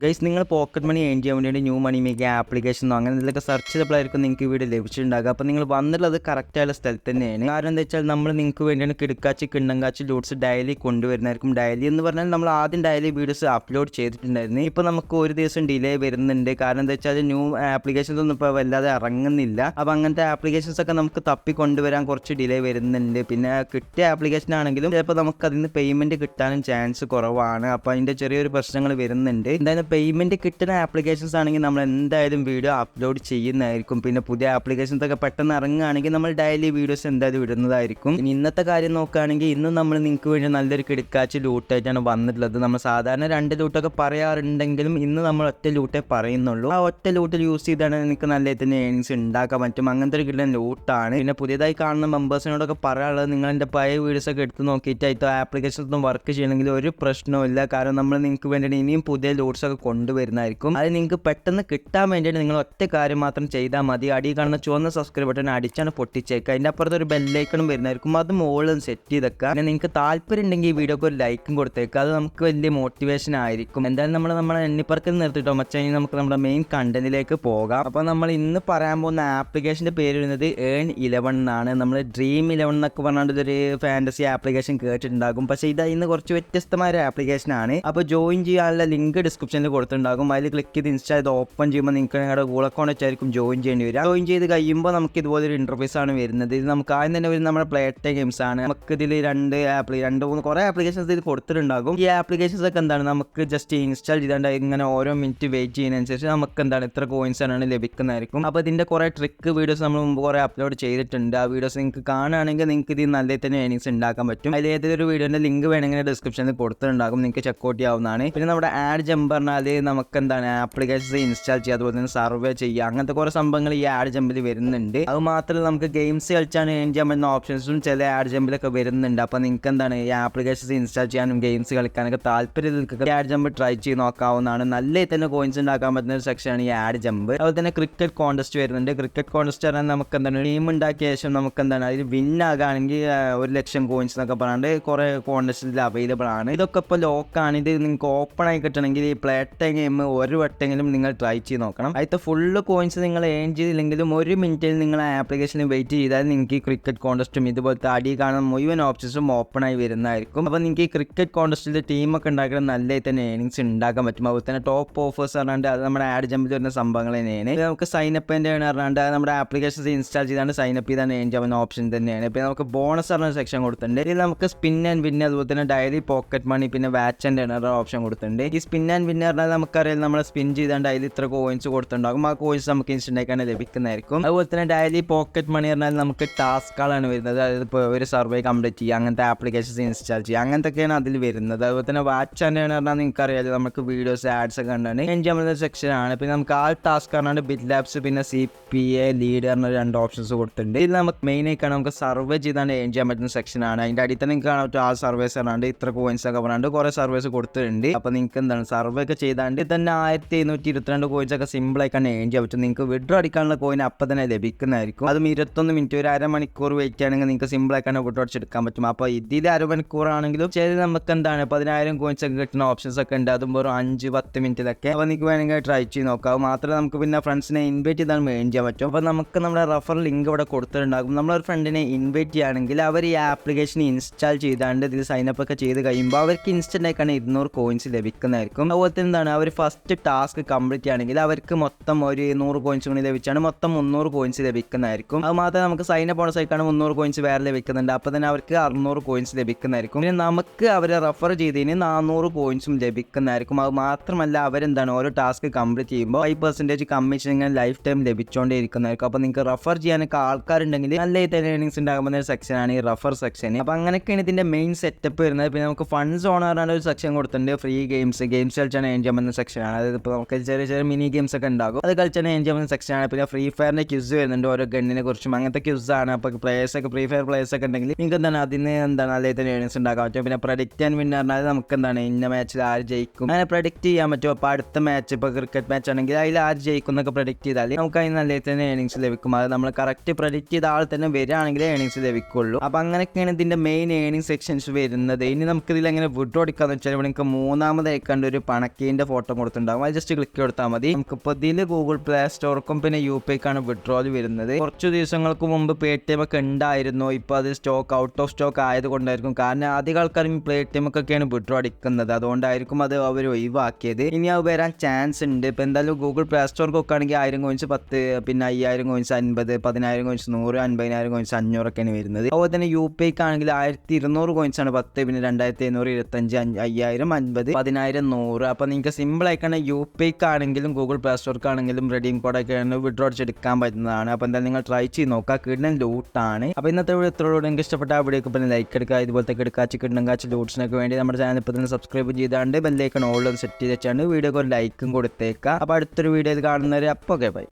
Guys, നിങ്ങൾ pocket money earn ചെയ്യാൻ വേണ്ടി ന്യൂ മണി മേക്കിംഗ് ആപ്ലിക്കേഷനോ അങ്ങനെ എന്തെങ്കിലുമൊക്കെ സെർച്ച് ചെയ്തപ്പോഴായിരിക്കും നിങ്ങൾക്ക് വീഡിയോ ലഭിച്ചിട്ടുണ്ടാകുക. അപ്പോൾ നിങ്ങൾ വന്നിട്ടുള്ളത് കറക്റ്റായുള്ള സ്ഥലത്ത് തന്നെയാണ്. കാരണം എന്താ വെച്ചാൽ നമ്മൾ നിങ്ങൾക്ക് വേണ്ടിയാണ് കിടക്കാച്ചി കിണ്ണങ്കാച്ചി ലൂട്ട്സ് ഡെയിലി കൊണ്ടുവരുന്നതായിരിക്കും. ഡെയിലി എന്ന് പറഞ്ഞാൽ നമ്മൾ ആദ്യം ഡെയിലി വീഡിയോസ് അപ്ലോഡ് ചെയ്തിട്ടുണ്ടായിരുന്നു. ഇപ്പോൾ നമുക്ക് ഒരു ദിവസം ഡിലേ വരുന്നുണ്ട്. കാരണം എന്താ വെച്ചാൽ ന്യൂ ആപ്ലിക്കേഷൻസ് ഒന്നും ഇപ്പോൾ വല്ലാതെ ഇറങ്ങുന്നില്ല. അപ്പോൾ അങ്ങനത്തെ ആപ്ലിക്കേഷൻസ് ഒക്കെ നമുക്ക് തപ്പി കൊണ്ടുവരാൻ കുറച്ച് ഡിലേ വരുന്നുണ്ട്. പിന്നെ കിട്ടിയ ആപ്ലിക്കേഷൻ ആണെങ്കിലും ചിലപ്പോൾ നമുക്ക് അതിൽ നിന്ന് പേയ്മെൻറ്റ് കിട്ടാനും ചാൻസ് കുറവാണ്. അപ്പോൾ അതിൻ്റെ ചെറിയൊരു പ്രശ്നങ്ങൾ വരുന്നുണ്ട്. എന്തായാലും പേയ്മെൻറ്റ് കിട്ടുന്ന ആപ്ലിക്കേഷൻസ് ആണെങ്കിൽ നമ്മൾ എന്തായാലും വീഡിയോ അപ്ലോഡ് ചെയ്യുന്നതായിരിക്കും. പിന്നെ പുതിയ ആപ്ലിക്കേഷൻസ് ഒക്കെ പെട്ടെന്ന് ഇറങ്ങുകയാണെങ്കിൽ നമ്മൾ ഡെയിലി വീഡിയോസ് എന്തായാലും ഇടുന്നതായിരിക്കും. ഇനി ഇന്നത്തെ കാര്യം നോക്കുകയാണെങ്കിൽ ഇന്ന് നമ്മൾ നിങ്ങൾക്ക് വേണ്ടി നല്ലൊരു കിടക്കാച്ച് ലൂട്ടായിട്ടാണ് വന്നിട്ടുള്ളത്. നമ്മൾ സാധാരണ 2 ലൂട്ടൊക്കെ പറയാറുണ്ടെങ്കിലും ഇന്ന് നമ്മൾ ഒറ്റ ലൂട്ടേ പറയുന്നുള്ളൂ. ആ ഒറ്റ ലൂട്ടിൽ യൂസ് ചെയ്താണ് നിങ്ങൾക്ക് നല്ല തന്നെ ഏണിങ്സ് ഉണ്ടാക്കാൻ പറ്റും. അങ്ങനത്തെ ഒരു കിട്ടുന്ന ലൂട്ടാണ്. പിന്നെ പുതിയതായി കാണുന്ന മെമ്പേഴ്സിനോടൊക്കെ പറയാനുള്ളത്, നിങ്ങൾ എൻ്റെ പഴയ വീഡിയോസ് ഒക്കെ എടുത്ത് നോക്കിയിട്ട് ആപ്ലിക്കേഷൻസ് ഒന്നും വർക്ക് ചെയ്യണമെങ്കിൽ ഒരു പ്രശ്നവും ഇല്ല. കാരണം നമ്മൾ നിങ്ങൾക്ക് വേണ്ടിയിട്ട് ഇനിയും പുതിയ ലൂട്ട്സ് ഒക്കെ കൊണ്ടുവരുന്നതായിരിക്കും. അത് നിങ്ങൾക്ക് പെട്ടെന്ന് കിട്ടാൻ വേണ്ടിയിട്ട് നിങ്ങൾ ഒറ്റ കാര്യം മാത്രം ചെയ്താൽ മതി. അടിയിൽ കാണുന്ന ചുവന്ന സബ്സ്ക്രൈബ് ബട്ടൺ അടിച്ചാണ് പൊട്ടിച്ചേക്കുക. അതിൻ്റെ അപ്പുറത്ത് ഒരു ബെല്ലൈക്കണും വരുന്നതായിരിക്കും. അത് മുകളിൽ സെറ്റ് ചെയ്തേക്കുക. പിന്നെ നിങ്ങൾക്ക് താല്പര്യം ഉണ്ടെങ്കിൽ ഈ വീഡിയോക്ക് ഒരു ലൈക്കും കൊടുത്തേക്കുക. അത് നമുക്ക് വലിയ മോട്ടിവേഷൻ ആയിരിക്കും. എന്തായാലും നമ്മളെ എണ്ണിപ്പറക്കിൽ നിർത്തിയിട്ടോ മച്ചാൽ നമുക്ക് നമ്മുടെ മെയിൻ കണ്ടന്റിലേക്ക് പോകാം. അപ്പോൾ നമ്മൾ ഇന്ന് പറയാൻ പോകുന്ന ആപ്ലിക്കേഷൻ്റെ പേര് വരുന്നത് Earn11 എന്നാണ്. നമ്മൾ Dream11 എന്നൊക്കെ പറഞ്ഞാൽ ഒരു ഫാൻറ്റസി ആപ്ലിക്കേഷൻ കേട്ടിട്ടുണ്ടാകും. പക്ഷേ ഇത് ഇന്ന് കുറച്ച് വ്യത്യസ്തമായ ഒരു ആപ്ലിക്കേഷനാണ്. അപ്പോൾ ജോയിൻ ചെയ്യാനുള്ള ലിങ്ക് ഡിസ്ക്രിപ്ഷനിൽ കൊടുത്തിട്ടുണ്ടാകും. അതിൽ ക്ലിക്ക് ചെയ്ത് ഇൻസ്റ്റാൾ ചെയ്ത് ഓപ്പൺ ചെയ്യുമ്പോൾ നിങ്ങൾക്ക് നിങ്ങളുടെ ഗൂഗിൾ അക്കൗണ്ട് വെച്ചായിരിക്കും ജോയിൻ ചെയ്യേണ്ടി വരിക. ജോയിൻ ചെയ്ത് കഴിയുമ്പോൾ നമുക്ക് ഇതുപോലൊരു ഇൻ്റർഫേസ് ആണ് വരുന്നത്. ഇത് നമുക്ക് ആദ്യം തന്നെ വരുന്നത് നമ്മുടെ പ്ലേ ടൈം ഗെയിംസ് ആണ്. നമുക്ക് ഇതിൽ 2-3 കുറേ ആപ്ലിക്കേഷൻസ് ഇത് കൊടുത്തിട്ടുണ്ടാകും. ഈ ആപ്ലിക്കേഷൻസ് ഒക്കെ എന്താണ്, നമുക്ക് ജസ്റ്റ് ഇൻസ്റ്റാൾ ചെയ്താണ്ട് ഇങ്ങനെ ഓരോ മിനിറ്റ് വെയിറ്റ് ചെയ്യുന്നതനുസരിച്ച് നമുക്ക് എന്താണ് ഇത്ര കോയിൻസ് ആണ് ലഭിക്കുന്നതായിരിക്കും. അപ്പോൾ ഇതിൻ്റെ കുറേ ട്രിക്ക് വീഡിയോസ് നമ്മൾ മുമ്പ് കുറേ അപ്ലോഡ് ചെയ്തിട്ടുണ്ട്. ആ വീഡിയോസ് നിങ്ങൾക്ക് കാണുകയാണെങ്കിൽ നിങ്ങൾക്ക് ഇത് നല്ല തന്നെ ഏണിങ്സ് ഉണ്ടാക്കാൻ പറ്റും. അതിൽ ഏതൊരു വീഡിയോൻ്റെ ലിങ്ക് വേണമെങ്കിൽ ഡിസ്ക്രിപ്ഷനിൽ കൊടുത്തിട്ടുണ്ടാകും, നിങ്ങൾക്ക് ചെക്കൗട്ട് ചെയ്യാവുന്നതാണ്. പിന്നെ നമ്മുടെ ആഡ് ജമ്പ് പറഞ്ഞാൽ നമുക്ക് എന്താണ് ആപ്ലിക്കേഷൻസ് ഇൻസ്റ്റാൾ ചെയ്യുക, അതുപോലെ തന്നെ സർവേ ചെയ്യുക, അങ്ങനത്തെ കുറേ സംഭവങ്ങൾ ഈ ആഡ് ജമ്പിൽ വരുന്നുണ്ട്. അത് മാത്രമല്ല നമുക്ക് ഗെയിംസ് കളിച്ചാണ് ഏൺ ചെയ്യാൻ പറ്റുന്ന ഓപ്ഷൻസും ചില ആഡ് ജമ്പിലൊക്കെ വരുന്നുണ്ട്. അപ്പോൾ നിങ്ങൾക്ക് എന്താണ് ഈ ആപ്ലിക്കേഷൻസ് ഇൻസ്റ്റാൾ ചെയ്യാനും ഗെയിംസ് കളിക്കാനൊക്കെ താല്പര്യത്തിൽ ആഡ് ജമ്പ് ട്രൈ ചെയ്ത് നോക്കാവുന്നതാണ്. നല്ല തന്നെ കോയിൻസ് ഉണ്ടാക്കാൻ പറ്റുന്ന ഒരു സെക്ഷനാണ് ഈ ആഡ് ജമ്പ്. അതുപോലെ തന്നെ ക്രിക്കറ്റ് കോൺടെസ്റ്റ് വരുന്നുണ്ട്. ക്രിക്കറ്റ് കോൺടെസ്റ്റ് പറഞ്ഞാൽ നമുക്ക് എന്താണ് ടീം ഉണ്ടാക്കിയ ശേഷം നമുക്ക് എന്താണ് അതിൽ വിൻ ആകുകയാണെങ്കിൽ 1,00,000 കോയിൻസ് എന്നൊക്കെ പറയാണ്ട് കുറേ കോൺടെസ്റ്റിൽ അവൈലബിൾ ആണ്. ഇതൊക്കെ ഇപ്പോൾ ലോക്കാണ്. ഇത് നിങ്ങൾക്ക് ഓപ്പൺ ആയി കിട്ടണമെങ്കിൽ ഈ പ്ലേ ടൈം ഗെയിം ഒരു വട്ടെങ്കിലും നിങ്ങൾ ട്രൈ ചെയ്ത് നോക്കണം. അതിൽ ഫുള്ള് കോയിൻസ് നിങ്ങൾ ഏൺ ചെയ്തില്ലെങ്കിലും 1 മിനിറ്റിൽ നിങ്ങൾ ആപ്ലിക്കേഷനിൽ വെയിറ്റ് ചെയ്താൽ നിങ്ങൾക്ക് ഈ ക്രിക്കറ്റ് കോൺടെസ്റ്റും ഇതുപോലത്തെ അടി കാണുന്ന മുഴുവൻ ഓപ്ഷൻസും ഓപ്പൺ ആയി വരുന്നതായിരിക്കും. അപ്പോൾ നിങ്ങൾക്ക് ഈ ക്രിക്കറ്റ് കോൺടെസ്റ്റിൽ ടീമൊക്കെ ഉണ്ടാക്കുന്ന നല്ല തന്നെ ഏണിങ്സ് ഉണ്ടാക്കാൻ പറ്റും. അതുപോലെ തന്നെ ടോപ്പ് ഓഫേഴ്സ് പറഞ്ഞാണ്ട് അത് നമ്മുടെ ആഡ് ജമ്പിൽ വരുന്ന സംഭവങ്ങൾ തന്നെയാണ്. ഇത് നമുക്ക് സൈനപ്പ് ആണ് പറഞ്ഞാണ്ട് നമ്മുടെ ആപ്ലിക്കേഷൻസ് ഇൻസ്റ്റാൾ ചെയ്താണ് സൈനപ്പ് ചെയ്താണ് ഏൺ ചെയ്യാവുന്ന ഓപ്ഷൻ തന്നെയാണ്. പിന്നെ നമുക്ക് ബോണസ് പറഞ്ഞ സെക്ഷൻ കൊടുത്തിട്ടുണ്ട്. ഇതിൽ നമുക്ക് സ്പിൻ ആൻഡ് വിൻ, അതുപോലെ തന്നെ ഡയലി പോക്കറ്റ് മണി, പിന്നെ വാച്ച് ആൻഡ് എർണർ ഓപ്ഷൻ കൊടുത്തിട്ടുണ്ട്. ഈ സ്പിൻ ആൻഡ് വിൻ പറഞ്ഞാൽ നമുക്കറിയാം നമ്മൾ സ്പിൻ ചെയ്താണ്ട് അതിൽ ഇത്ര കോയിൻസ് കൊടുത്തിട്ടുണ്ടാകും. ആ കോയിൻസ് നമുക്ക് ഇൻസ്റ്റൻ്റായിക്കാണ് ലഭിക്കുന്നതായിരിക്കും. അതുപോലെ തന്നെ ഡയലി പോക്കറ്റ് മണി പറഞ്ഞാൽ നമുക്ക് ടാസ്കുകളാണ് വരുന്നത്. അതായത് ഇപ്പോൾ ഒരു സർവേ കംപ്ലീറ്റ് ചെയ്യുക, അങ്ങനത്തെ ആപ്ലിക്കേഷൻസ് ഇൻസ്റ്റാൾ ചെയ്യുക, അങ്ങനത്തെയൊക്കെയാണ് അതിൽ വരുന്നത്. അതുപോലെ തന്നെ വാച്ച് ആൻഡ് എർണർ പറഞ്ഞാൽ നിങ്ങൾക്കറിയാലോ നമുക്ക് വീഡിയോസ് ആഡ്സ് ഒക്കെ കണ്ടാണ് എൻ ചെയ്യുന്ന സെക്ഷനാണ്. പിന്നെ നമുക്ക് ആ ടാസ്ക് പറഞ്ഞാൽ ബിറ്റ് ലാബ്സ്, പിന്നെ CPA ലീഡ് പറഞ്ഞ 2 ഓപ്ഷൻസ് കൊടുത്തിട്ടുണ്ട്. ഇതിൽ നമുക്ക് മെയിൻ ആയിക്കാണ് നമുക്ക് സർവേ ചെയ്താണ്ട് ഏൺ ചെയ്യാൻ പറ്റുന്ന സെക്ഷനാണ്. അതിൻ്റെ അടിയിൽ തന്നെ നിങ്ങൾക്ക് കാണാൻ പറ്റും ആ സർവേസ് പറഞ്ഞാണ്ട് ഇത്ര കോയിൻസ് ഒക്കെ പറഞ്ഞാണ്ട് കുറേ സർവേസ് കൊടുത്തിട്ടുണ്ട്. അപ്പോൾ നിങ്ങൾക്ക് എന്താണ് സർവേ ഒക്കെ ചെയ്താണ്ട് തന്നെ 1722 കോയിൻസ് ഒക്കെ സിമ്പിൾ ആയിക്കാണ് ഏൺ ചെയ്യാൻ പറ്റും. നിങ്ങൾക്ക് വിഡ്രോ അടിക്കാനുള്ള കോയിൻ അപ്പം തന്നെ ലഭിക്കുന്നതായിരിക്കും. അതും 21 മിനിറ്റ് ഒരു അരമണിക്കൂർ വെയിറ്റ് ചെയ്യണമെങ്കിൽ നിങ്ങൾക്ക് സിമ്പിൾ ആയിക്കാണ് വിഡ്രോ അടിച്ചെടുക്കാൻ പറ്റും. അപ്പോൾ ഇതിൽ അരമണിക്കൂറാണെങ്കിലും ചില നമുക്ക് എന്താണ് 10,000 കോയിൻസ് ഒക്കെ കിട്ടുന്ന ഓപ്ഷൻസ് ഒക്കെ ഉണ്ട്. അതും വെറും 5-10 മിനിറ്റിലൊക്കെ. അപ്പോൾ നിങ്ങൾക്ക് വേണമെങ്കിൽ ട്രൈ ചെയ്ത് നോക്കാം. മാത്രമേ നമുക്ക് പിന്നെ ഫ്രണ്ട്സിനെ ഇൻവൈറ്റ് ചെയ്താൽ ഏൺ ചെയ്യാൻ പറ്റും. അപ്പോൾ നമുക്ക് നമ്മുടെ റെഫർ ലിങ്ക് ഇവിടെ കൊടുത്തിട്ടുണ്ടാകും. നമ്മളൊരു ഫ്രണ്ടിനെ ഇൻവൈറ്റ് ചെയ്യുകയാണെങ്കിൽ അവർ ഈ ആപ്ലിക്കേഷൻ ഇൻസ്റ്റാൾ ചെയ്താണ്ട് ഇതിൽ സൈനപ്പ് ഒക്കെ ചെയ്ത് കഴിയുമ്പോൾ അവർക്ക് ഇൻസ്റ്റൻ്റ് ആയിക്കാണ് 200 കോയിൻസ് ലഭിക്കുന്നതായിരിക്കും. അതുപോലെ തന്നെ എന്താണ് അവർ ഫസ്റ്റ് ടാസ്ക് കംപ്ലീറ്റ് ചെയ്യുകയാണെങ്കിൽ അവർക്ക് മൊത്തം ഒരു 100 കോയിൻസ് കൂടി ലഭിച്ചാണ് മൊത്തം 300 കോയിൻസ് ലഭിക്കുന്നതായിരിക്കും. അത് മാത്രമേ നമുക്ക് സൈനപ്പ് ബോണസ് ആയിക്കാണ് 300 കോയിൻസ് വേറെ ലഭിക്കുന്നുണ്ട്. അപ്പോൾ തന്നെ അവർക്ക് 600 കോയിൻസ് ലഭിക്കുന്നതായിരിക്കും. പിന്നെ നമുക്ക് അവരെ റെഫർ ചെയ്തതിന് 400 കോയിൻസും ലഭിക്കുന്നതായിരിക്കും. അത് മാത്രമല്ല അവരെന്താണ് ഓരോ ടാസ്ക് കംപ്ലീറ്റ് ചെയ്യുമ്പോൾ 5% കമ്മീഷൻ ഇങ്ങനെ ലൈഫ് ടൈം ലഭിച്ചുകൊണ്ടേ ഇരിക്കുന്നതായിരിക്കും. അപ്പോൾ നിങ്ങൾക്ക് റെഫർ ചെയ്യാനൊക്കെ ആൾക്കാരുണ്ടെങ്കിൽ നല്ല ഏണിങ്സ് ഉണ്ടാകുന്ന ഒരു സെക്ഷനാണ് ഈ റെഫർ സെക്ഷൻ. അപ്പോൾ അങ്ങനെയൊക്കെയാണ് ഇതിൻ്റെ മെയിൻ സെറ്റപ്പ് വരുന്നത്. പിന്നെ നമുക്ക് ഫണ്ട് സോൺ പറഞ്ഞ ഒരു സെക്ഷൻ കൊടുത്തിട്ടുണ്ട്. ഫ്രീ ഗെയിംസ് കളിച്ചാണ് ഏൺ ചെയ്യാൻ പറ്റുന്ന സെക്ഷനാണ്. അതായത് ഇപ്പോൾ നമുക്ക് ചെറിയ മിനി ഗെയിംസ് ഒക്കെ ഉണ്ടാകും, അത് കളിച്ചാണ് ഏൺ ചെയ്യാൻ പറ്റുന്ന സെക്ഷനാണ്. പിന്നെ ഫ്രീ ഫയറിൻ്റെ ക്യൂസ് വരുന്നുണ്ട്, ഓരോ ഗണ്ണിനെ കുറിച്ചും അങ്ങനത്തെ ക്യൂസാണ്. അപ്പോൾ പ്ലേയേഴ്സൊക്കെ ഫ്രീ ഫയർ പ്ലേയേഴ്സൊക്കെ ഉണ്ടെങ്കിൽ നിങ്ങൾക്ക് എന്താണ് അതിന് എന്താണ് നല്ല തന്നെ ഏണിങ്സ് ഉണ്ടാക്കാൻ പറ്റും. പിന്നെ പ്രഡിക്റ്റ് ആൻഡ് വിൻ പറഞ്ഞാൽ നമുക്ക് എന്താണ് ഇന്ന മാച്ചിൽ ആര് ജയിക്കും അങ്ങനെ പ്രഡിക്റ്റ് ചെയ്യാൻ പറ്റും. അപ്പോൾ അടുത്ത മാച്ച് ഇപ്പോൾ ക്രിക്കറ്റ് മാച്ച് ആണെങ്കിൽ അതിൽ ആര് ജയിക്കും എന്നൊക്കെ പ്രഡിക്റ്റ് ചെയ്താൽ നമുക്ക് അതിന് നല്ല തന്നെ ഏണിങ്സ് ലഭിക്കും. അത് നമ്മൾ കറക്റ്റ് പ്രഡിക്റ്റ് ചെയ്ത ആൾ തന്നെ വരികയാണെങ്കിൽ ഏണിങ്സ് ലഭിക്കുള്ളൂ. അപ്പോൾ അങ്ങനെയൊക്കെയാണ് ഇതിൻ്റെ മെയിൻ ഏണിംഗ് സെക്ഷൻസ് വരുന്നത്. ഇനി നമുക്കിതിൽ എങ്ങനെ വിഡ്രോ അടിക്കാന്ന് വെച്ചാൽ ഇവിടെ നിങ്ങൾക്ക് 3ാമതായി കണ്ട ഒരു പണക്കി സ്ക്രീനിൻ്റെ ഫോട്ടോ കൊടുത്തിട്ടുണ്ടാകും. അത് ജസ്റ്റ് ക്ലിക്ക് കൊടുത്താൽ മതി. നമുക്കിപ്പോൾ ഇതിൽ ഗൂഗിൾ പ്ലേ സ്റ്റോർക്കും പിന്നെ UPIക്കാണ് വിഡ്രോവൽ വരുന്നത്. കുറച്ച് ദിവസങ്ങൾക്ക് മുമ്പ് Paytm ഒക്കെ ഉണ്ടായിരുന്നു. ഇപ്പോൾ അത് ഔട്ട് ഓഫ് സ്റ്റോക്ക് ആയതുകൊണ്ടായിരിക്കും. കാരണം അധികം ആൾക്കാരും Paytm ഒക്കെയാണ് വിഡ്രോ അടിക്കുന്നത്. അതുകൊണ്ടായിരിക്കും അത് അവർ ഒഴിവാക്കിയത്. ഇനി അത് വരാൻ ചാൻസ് ഉണ്ട്. ഇപ്പോൾ എന്തായാലും ഗൂഗിൾ പ്ലേ സ്റ്റോർക്ക് ആണെങ്കിൽ 1000 കോയിൻസ് 10, പിന്നെ 5000 കോയിൻസ് 50, 10000 കോയിൻസ് 100, 50000 കോയിൻസ് 500 ഒക്കെയാണ് വരുന്നത്. അതുപോലെ തന്നെ UPIക്ക് ആണെങ്കിൽ 1200 കോയിൻസ് ആണ് 10, പിന്നെ 2700, 25, 5000, 50, 10000, 100. അപ്പോൾ നിങ്ങൾക്ക് സിമ്പിൾ ആയിക്കാണ് UPIക്ക് ആണെങ്കിലും ഗൂഗിൾ പ്ലേ സ്റ്റോർക്ക് ആണെങ്കിലും റെഡീം കോഡൊക്കെയാണ് വിഡ്രോ അടിച്ചെടുക്കാൻ പറ്റുന്നതാണ്. അപ്പോൾ എന്തായാലും നിങ്ങൾ ട്രൈ ചെയ്ത് നോക്കുക. കിടന്ന ലൂട്ടാണ്. അപ്പോൾ ഇന്നത്തെ വീഡിയോ ഇത്രയോട് നിങ്ങൾക്ക് ഇഷ്ടപ്പെട്ട ആ വീഡിയോക്ക് പിന്നെ ലൈക്ക് എടുക്കുക. ഇതുപോലത്തെ കിടക്കാച്ച് ലൂട്ട്സിനൊക്കെ വേണ്ടി നമ്മുടെ ചാനൽ ഇപ്പോൾ തന്നെ സബ്സ്ക്രൈബ് ചെയ്താണ്ട് ബെല്ലൈക്കൺ ഓൾ സെറ്റ് ചെയ്ത് വെച്ചാണ് വീഡിയോക്ക് ഒരു ലൈക്കും കൊടുത്തേക്കുക. അപ്പോൾ അടുത്തൊരു വീഡിയോയിൽ കാണുന്നവരെ അപ്പോൾ ഓക്കെ ബൈ.